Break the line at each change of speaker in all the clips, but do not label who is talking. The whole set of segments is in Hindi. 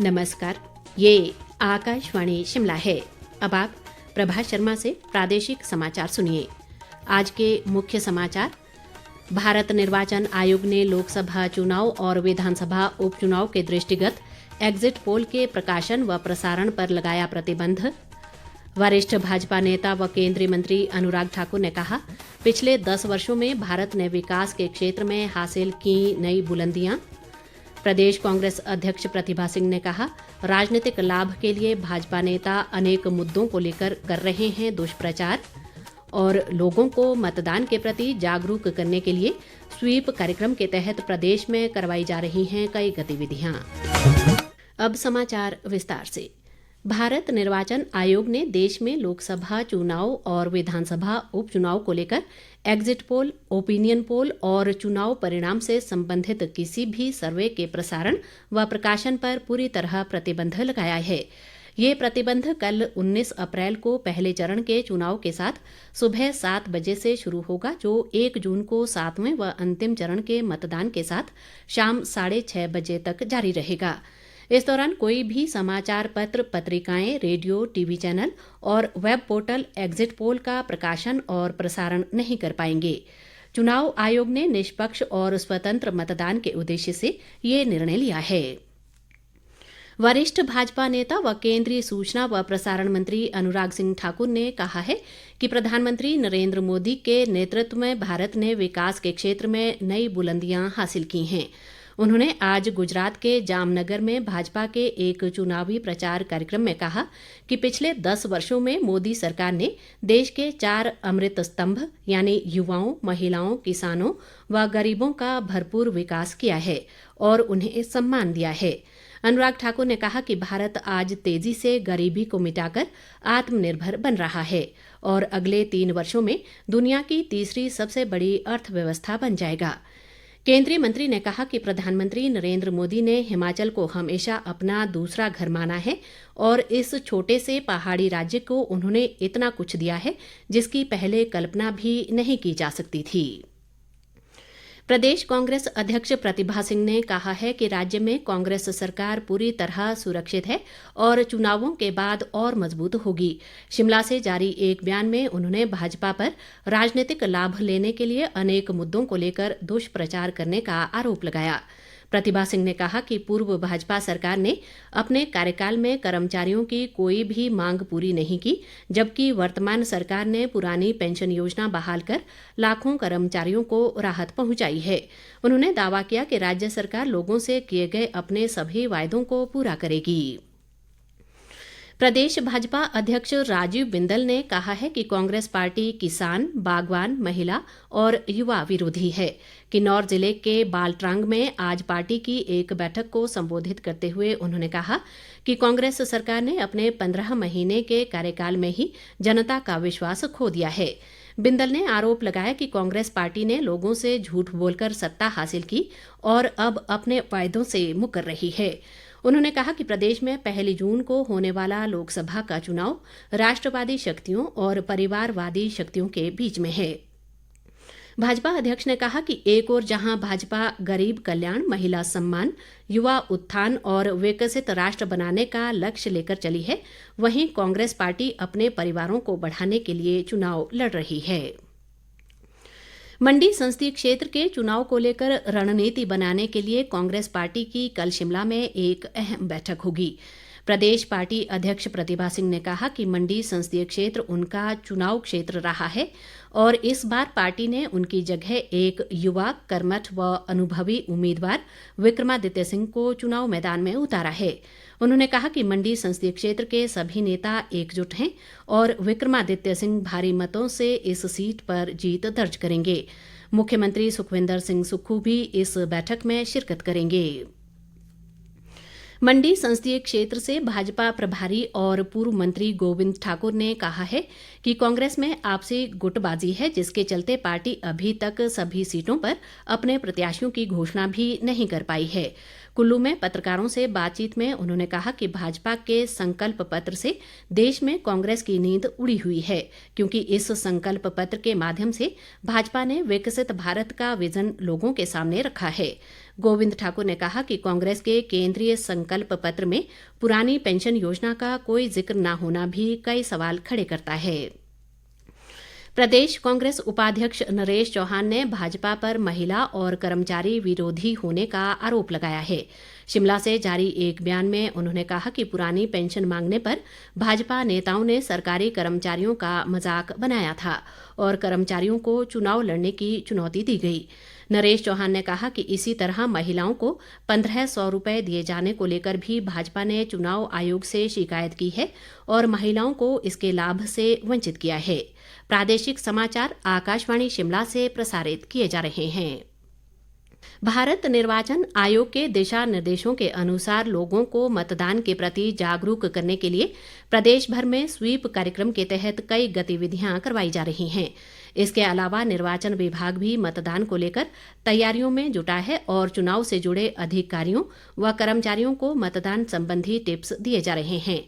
नमस्कार। ये आकाशवाणी शिमला है। अब आप प्रभा शर्मा से प्रादेशिक समाचार सुनिए। आज के मुख्य समाचार। भारत निर्वाचन आयोग ने लोकसभा चुनाव और विधानसभा उपचुनाव के दृष्टिगत एग्जिट पोल के प्रकाशन व प्रसारण पर लगाया प्रतिबंध। वरिष्ठ भाजपा नेता व केंद्रीय मंत्री अनुराग ठाकुर ने कहा, पिछले 10 वर्षों में भारत ने विकास के क्षेत्र में हासिल की नई बुलंदियां। प्रदेश कांग्रेस अध्यक्ष प्रतिभा सिंह ने कहा, राजनीतिक लाभ के लिए भाजपा नेता अनेक मुद्दों को लेकर कर रहे हैं दुष्प्रचार। और लोगों को मतदान के प्रति जागरूक करने के लिए स्वीप कार्यक्रम के तहत प्रदेश में करवाई जा रही हैं कई गतिविधियां। अब समाचार विस्तार से। भारत निर्वाचन आयोग ने देश में लोकसभा चुनाव और विधानसभा उपचुनाव को लेकर एग्जिट पोल, ओपिनियन पोल और चुनाव परिणाम से संबंधित किसी भी सर्वे के प्रसारण व प्रकाशन पर पूरी तरह प्रतिबंध लगाया है। ये प्रतिबंध कल 19 अप्रैल को पहले चरण के चुनाव के साथ सुबह 7 बजे से शुरू होगा, जो 1 जून को 7वें व अंतिम चरण के मतदान के साथ शाम 6:30 बजे तक जारी रहेगा। इस दौरान कोई भी समाचार पत्र, पत्रिकाएं, रेडियो, टीवी चैनल और वेब पोर्टल एग्जिट पोल का प्रकाशन और प्रसारण नहीं कर पाएंगे। चुनाव आयोग ने निष्पक्ष और स्वतंत्र मतदान के उद्देश्य से ये निर्णय लिया है। वरिष्ठ भाजपा नेता व केंद्रीय सूचना व प्रसारण मंत्री अनुराग सिंह ठाकुर ने कहा है कि प्रधानमंत्री नरेंद्र मोदी के नेतृत्व में भारत ने विकास के क्षेत्र में नई बुलंदियां हासिल की हैं। उन्होंने आज गुजरात के जामनगर में भाजपा के एक चुनावी प्रचार कार्यक्रम में कहा कि पिछले 10 वर्षों में मोदी सरकार ने देश के 4 अमृत स्तंभ यानी युवाओं, महिलाओं, किसानों व गरीबों का भरपूर विकास किया है और उन्हें सम्मान दिया है। अनुराग ठाकुर ने कहा कि भारत आज तेजी से गरीबी को मिटाकर आत्मनिर्भर बन रहा है और अगले 3 वर्षों में दुनिया की तीसरी सबसे बड़ी अर्थव्यवस्था बन जाएगा। केंद्रीय मंत्री ने कहा कि प्रधानमंत्री नरेंद्र मोदी ने हिमाचल को हमेशा अपना दूसरा घर माना है और इस छोटे से पहाड़ी राज्य को उन्होंने इतना कुछ दिया है जिसकी पहले कल्पना भी नहीं की जा सकती थी। प्रदेश कांग्रेस अध्यक्ष प्रतिभा सिंह ने कहा है कि राज्य में कांग्रेस सरकार पूरी तरह सुरक्षित है और चुनावों के बाद और मजबूत होगी। शिमला से जारी एक बयान में उन्होंने भाजपा पर राजनीतिक लाभ लेने के लिए अनेक मुद्दों को लेकर दुष्प्रचार करने का आरोप लगाया। प्रतिभा सिंह ने कहा कि पूर्व भाजपा सरकार ने अपने कार्यकाल में कर्मचारियों की कोई भी मांग पूरी नहीं की, जबकि वर्तमान सरकार ने पुरानी पेंशन योजना बहाल कर लाखों कर्मचारियों को राहत पहुंचाई है। उन्होंने दावा किया कि राज्य सरकार लोगों से किए गए अपने सभी वायदों को पूरा करेगी। प्रदेश भाजपा अध्यक्ष राजीव बिंदल ने कहा है कि कांग्रेस पार्टी किसान, बागवान, महिला और युवा विरोधी है। किन्नौर जिले के बालट्रांग में आज पार्टी की एक बैठक को संबोधित करते हुए उन्होंने कहा कि कांग्रेस सरकार ने अपने 15 महीने के कार्यकाल में ही जनता का विश्वास खो दिया है। बिंदल ने आरोप लगाया कि कांग्रेस पार्टी ने लोगों से झूठ बोलकर सत्ता हासिल की और अब अपने वायदों से मुकर रही है। उन्होंने कहा कि प्रदेश में 1 जून को होने वाला लोकसभा का चुनाव राष्ट्रवादी शक्तियों और परिवारवादी शक्तियों के बीच में है। भाजपा अध्यक्ष ने कहा कि एक ओर जहां भाजपा गरीब कल्याण, महिला सम्मान, युवा उत्थान और विकसित राष्ट्र बनाने का लक्ष्य लेकर चली है, वहीं कांग्रेस पार्टी अपने परिवारों को बढ़ाने के लिए चुनाव लड़ रही है। मंडी संसदीय क्षेत्र के चुनाव को लेकर रणनीति बनाने के लिए कांग्रेस पार्टी की कल शिमला में एक अहम बैठक होगी। प्रदेश पार्टी अध्यक्ष प्रतिभा सिंह ने कहा कि मंडी संसदीय क्षेत्र उनका चुनाव क्षेत्र रहा है और इस बार पार्टी ने उनकी जगह एक युवा, कर्मठ व अनुभवी उम्मीदवार विक्रमादित्य सिंह को चुनाव मैदान में उतारा है। उन्होंने कहा कि मंडी संसदीय क्षेत्र के सभी नेता एकजुट हैं और विक्रमादित्य सिंह भारी मतों से इस सीट पर जीत दर्ज करेंगे। मुख्यमंत्री सुखविंदर सिंह सुक्खू भी इस बैठक में शिरकत करेंगे। मंडी संसदीय क्षेत्र से भाजपा प्रभारी और पूर्व मंत्री गोविंद ठाकुर ने कहा है कि कांग्रेस में आपसी गुटबाजी है, जिसके चलते पार्टी अभी तक सभी सीटों पर अपने प्रत्याशियों की घोषणा भी नहीं कर पाई है। कुल्लू में पत्रकारों से बातचीत में उन्होंने कहा कि भाजपा के संकल्प पत्र से देश में कांग्रेस की नींद उड़ी हुई है, क्योंकि इस संकल्प पत्र के माध्यम से भाजपा ने विकसित भारत का विजन लोगों के सामने रखा है। गोविंद ठाकुर ने कहा कि कांग्रेस के केंद्रीय संकल्प पत्र में पुरानी पेंशन योजना का कोई जिक्र न होना भी कई सवाल खड़े करता है। प्रदेश कांग्रेस उपाध्यक्ष नरेश चौहान ने भाजपा पर महिला और कर्मचारी विरोधी होने का आरोप लगाया है। शिमला से जारी एक बयान में उन्होंने कहा कि पुरानी पेंशन मांगने पर भाजपा नेताओं ने सरकारी कर्मचारियों का मजाक बनाया था और कर्मचारियों को चुनाव लड़ने की चुनौती दी गई। नरेश चौहान ने कहा कि इसी तरह महिलाओं को 1500 रुपये दिए जाने को लेकर भी भाजपा ने चुनाव आयोग से शिकायत की है और महिलाओं को इसके लाभ से वंचित किया है। प्रादेशिक समाचार आकाशवाणी शिमला से प्रसारित किए जा रहे हैं। भारत निर्वाचन आयोग के दिशा निर्देशों के अनुसार लोगों को मतदान के प्रति जागरूक करने के लिए प्रदेश भर में स्वीप कार्यक्रम के तहत कई गतिविधियां करवाई जा रही हैं। इसके अलावा निर्वाचन विभाग भी मतदान को लेकर तैयारियों में जुटा है और चुनाव से जुड़े अधिकारियों व कर्मचारियों को मतदान संबंधी टिप्स दिए जा रहे हैं।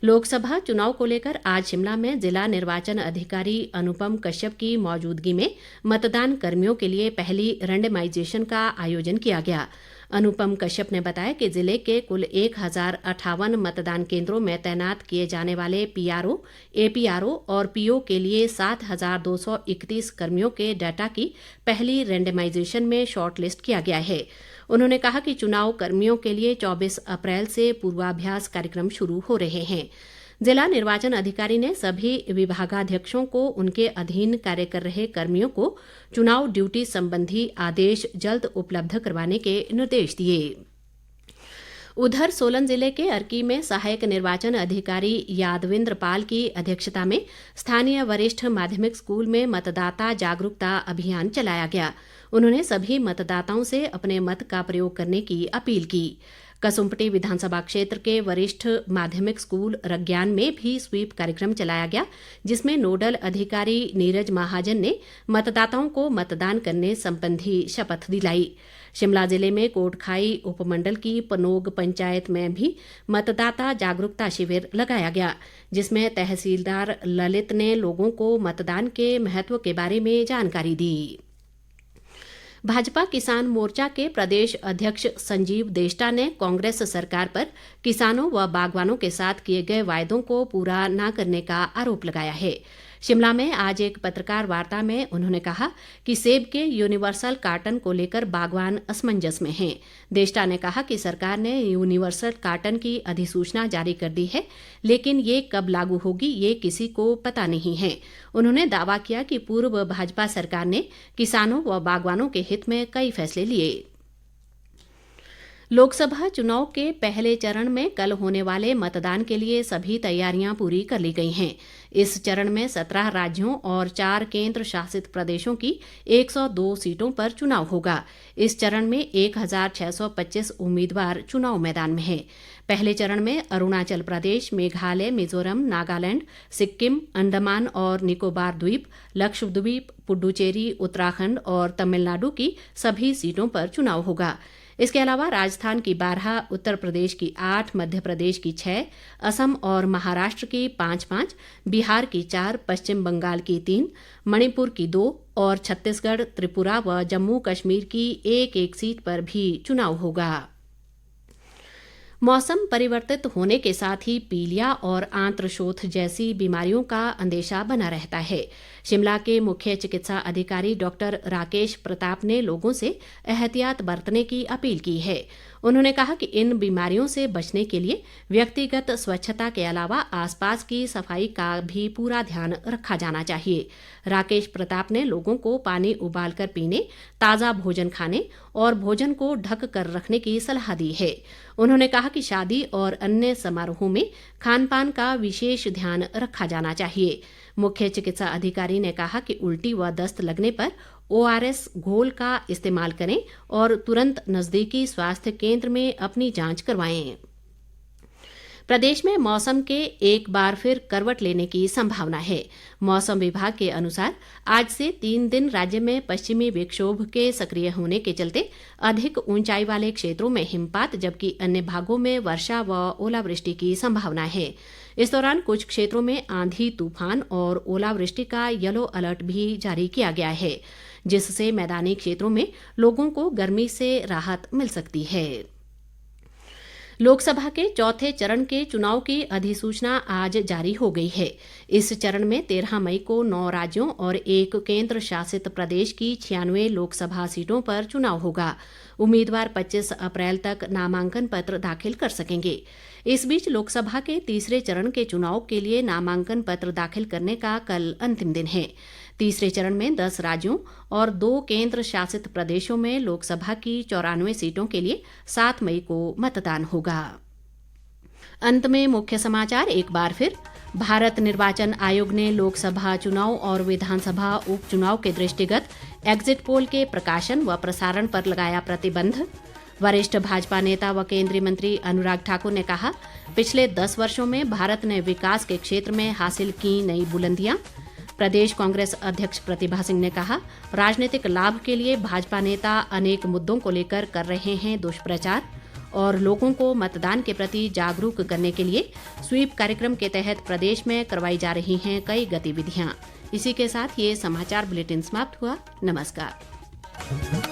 लोकसभा चुनाव को लेकर आज शिमला में जिला निर्वाचन अधिकारी अनुपम कश्यप की मौजूदगी में मतदान कर्मियों के लिए पहली रैंडमाइजेशन का आयोजन किया गया। अनुपम कश्यप ने बताया कि जिले के कुल 1058 मतदान केंद्रों में तैनात किए जाने वाले पीआरओ, एपीआरओ और पीओ के लिए 7231 कर्मियों के डाटा की पहली रैंडमाइजेशन में शॉर्टलिस्ट किया गया है। उन्होंने कहा कि चुनाव कर्मियों के लिए 24 अप्रैल से पूर्वाभ्यास कार्यक्रम शुरू हो रहे हैं। जिला निर्वाचन अधिकारी ने सभी विभागाध्यक्षों को उनके अधीन कार्य कर रहे कर्मियों को चुनाव ड्यूटी संबंधी आदेश जल्द उपलब्ध करवाने के निर्देश दिए। उधर सोलन जिले के अर्की में सहायक निर्वाचन अधिकारी यादविंद्र पाल की अध्यक्षता में स्थानीय वरिष्ठ माध्यमिक स्कूल में मतदाता जागरूकता अभियान चलाया गया। उन्होंने सभी मतदाताओं से अपने मत का प्रयोग करने की अपील की। कसुम्पटी विधानसभा क्षेत्र के वरिष्ठ माध्यमिक स्कूल रज्ञान में भी स्वीप कार्यक्रम चलाया गया, जिसमें नोडल अधिकारी नीरज महाजन ने मतदाताओं को मतदान करने संबंधी शपथ दिलाई। शिमला जिले में कोटखाई उपमंडल की पनोग पंचायत में भी मतदाता जागरूकता शिविर लगाया गया, जिसमें तहसीलदार ललित ने लोगों को मतदान के महत्व के बारे में जानकारी दी। भाजपा किसान मोर्चा के प्रदेश अध्यक्ष संजीव देष्टा ने कांग्रेस सरकार पर किसानों व बागवानों के साथ किए गए वायदों को पूरा न करने का आरोप लगाया है। शिमला में आज एक पत्रकार वार्ता में उन्होंने कहा कि सेब के यूनिवर्सल कार्टन को लेकर बागवान असमंजस में हैं। देष्टा ने कहा कि सरकार ने यूनिवर्सल कार्टन की अधिसूचना जारी कर दी है, लेकिन ये कब लागू होगी ये किसी को पता नहीं है। उन्होंने दावा किया कि पूर्व भाजपा सरकार ने किसानों व बागवानों के हित में कई फैसले लिए। लोकसभा चुनाव के पहले चरण में कल होने वाले मतदान के लिए सभी तैयारियां पूरी कर ली गई हैं। इस चरण में 17 राज्यों और 4 केंद्र शासित प्रदेशों की 102 सीटों पर चुनाव होगा। इस चरण में 1625 उम्मीदवार चुनाव मैदान में हैं। पहले चरण में अरुणाचल प्रदेश, मेघालय, मिजोरम, नागालैंड, सिक्किम, अंडमान और निकोबार द्वीप, लक्षद्वीप, पुडुचेरी, उत्तराखंड और तमिलनाडु की सभी सीटों पर चुनाव होगा। इसके अलावा राजस्थान की 12, उत्तर प्रदेश की 8, मध्य प्रदेश की 6, असम और महाराष्ट्र की 5-5, बिहार की 4, पश्चिम बंगाल की 3, मणिपुर की 2 और छत्तीसगढ़, त्रिपुरा व जम्मू कश्मीर की 1-1 सीट पर भी चुनाव होगा। मौसम परिवर्तित होने के साथ ही पीलिया और आंत्रशोथ जैसी बीमारियों का अंदेशा बना रहता है। शिमला के मुख्य चिकित्सा अधिकारी डॉक्टर राकेश प्रताप ने लोगों से एहतियात बरतने की अपील की है। उन्होंने कहा कि इन बीमारियों से बचने के लिए व्यक्तिगत स्वच्छता के अलावा आसपास की सफाई का भी पूरा ध्यान रखा जाना चाहिए। राकेश प्रताप ने लोगों को पानी उबालकर पीने, ताज़ा भोजन खाने और भोजन को ढक कर रखने की सलाह दी है। उन्होंने कहा कि शादी और अन्य समारोहों में खान पान का विशेष ध्यान रखा जाना चाहिए। मुख्य चिकित्सा अधिकारी ने कहा कि उल्टी व दस्त लगने पर ORS घोल का इस्तेमाल करें और तुरंत नज़दीकी स्वास्थ्य केंद्र में अपनी जांच करवाएं। प्रदेश में मौसम के एक बार फिर करवट लेने की संभावना है। मौसम विभाग के अनुसार आज से 3 दिन राज्य में पश्चिमी विक्षोभ के सक्रिय होने के चलते अधिक ऊंचाई वाले क्षेत्रों में हिमपात, जबकि अन्य भागों में वर्षा व ओलावृष्टि की संभावना है। इस दौरान कुछ क्षेत्रों में आंधी, तूफान और ओलावृष्टि का येलो अलर्ट भी जारी किया गया है। जिससे मैदानी क्षेत्रों में लोगों को गर्मी से राहत मिल सकती है। लोकसभा के चौथे चरण के चुनाव की अधिसूचना आज जारी हो गई है। इस चरण में 13 मई को 9 राज्यों और 1 केंद्र शासित प्रदेश की 96 लोकसभा सीटों पर चुनाव होगा। उम्मीदवार 25 अप्रैल तक नामांकन पत्र दाखिल कर सकेंगे। इस बीच लोकसभा के तीसरे चरण के चुनाव के लिए नामांकन पत्र दाखिल करने का कल अंतिम दिन है। तीसरे चरण में 10 राज्यों और 2 केंद्र शासित प्रदेशों में लोकसभा की 94 सीटों के लिए 7 मई को मतदान होगा। अंत में मुख्य समाचार एक बार फिर। भारत निर्वाचन आयोग ने लोकसभा चुनाव और विधानसभा उपचुनाव के दृष्टिगत एग्जिट पोल के प्रकाशन व प्रसारण पर लगाया प्रतिबंध। वरिष्ठ भाजपा नेता व केंद्रीय मंत्री अनुराग ठाकुर ने कहा, पिछले 10 वर्षों में भारत ने विकास के क्षेत्र में हासिल की नई बुलंदियां। प्रदेश कांग्रेस अध्यक्ष प्रतिभा सिंह ने कहा, राजनीतिक लाभ के लिए भाजपा नेता अनेक मुद्दों को लेकर कर रहे हैं दुष्प्रचार। और लोगों को मतदान के प्रति जागरूक करने के लिए स्वीप कार्यक्रम के तहत प्रदेश में करवाई जा रही हैं कई गतिविधियां। इसी के साथ ये समाचार बुलेटिन समाप्त हुआ। नमस्कार।